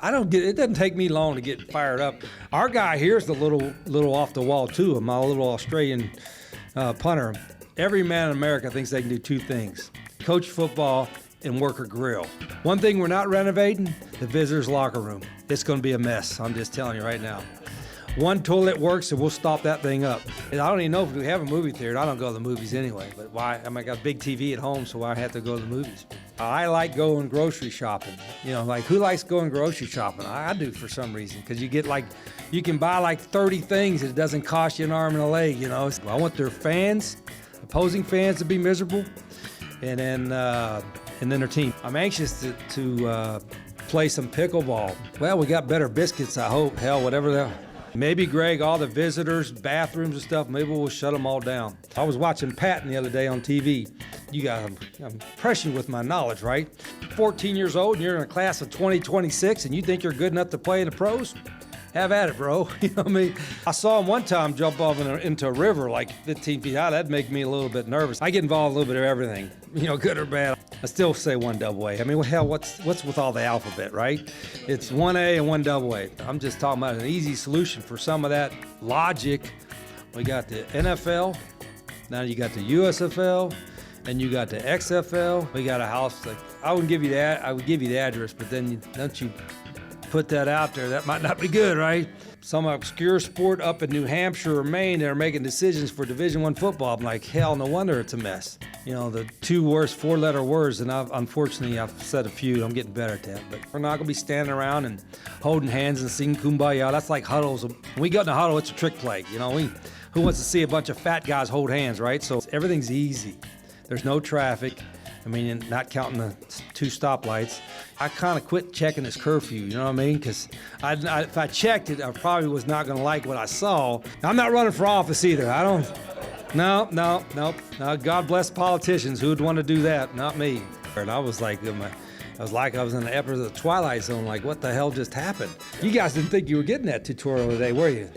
I don't get it. Doesn't take me long to get fired up. Our guy here's the little off the wall too. My little Australian punter. Every man in America thinks they can do two things: coach football and work a grill. One thing we're not renovating: the visitors' locker room. It's going to be a mess. I'm just telling you right now. One toilet works, and we'll stop that thing up. And I don't even know if we have a movie theater. I don't go to the movies anyway. But why? I mean, I got a big TV at home, so I have to go to the movies. I like going grocery shopping. You know, like who likes going grocery shopping? I do for some reason, because you can buy like 30 things and it doesn't cost you an arm and a leg. You know, I want their fans, opposing fans, to be miserable, and then their team. I'm anxious to play some pickleball. Well, we got better biscuits, I hope. Hell, whatever the. Maybe, Greg, all the visitors, bathrooms and stuff, maybe we'll shut them all down. I was watching Patton the other day on TV. I'm impressing you with my knowledge, right? 14 years old and you're in a class of 2026 and you think you're good enough to play in the pros? Have at it, bro. You know what I mean? I saw him one time jump off into a river like 15 feet high. That'd make me a little bit nervous. I get involved in a little bit of everything, you know, good or bad. I still say one double A. I mean, well, hell, what's with all the alphabet, right? It's one A and one double A. I'm just talking about an easy solution for some of that logic. We got the NFL, now you got the USFL, and you got the XFL. We got a house, like, I would give you the address, but then don't you put that out there, that might not be good, right? Some obscure sport up in New Hampshire or Maine, they're making decisions for Division I football. I'm like, hell, no wonder it's a mess. You know, the two worst four-letter words, and unfortunately I've said a few. I'm getting better at that, but we're not gonna be standing around and holding hands and singing Kumbaya. That's like huddles. When we get in a huddle, it's a trick play. You know, who wants to see a bunch of fat guys hold hands, right? So everything's easy. There's no traffic. I mean, not counting the two stoplights. I kind of quit checking this curfew, you know what I mean? Because if I checked it, I probably was not going to like what I saw. I'm not running for office either. I don't. No. God bless politicians. Who would want to do that? Not me. And I was like, I was in the episode of the Twilight Zone. Like, what the hell just happened? You guys didn't think you were getting that tutorial today, were you?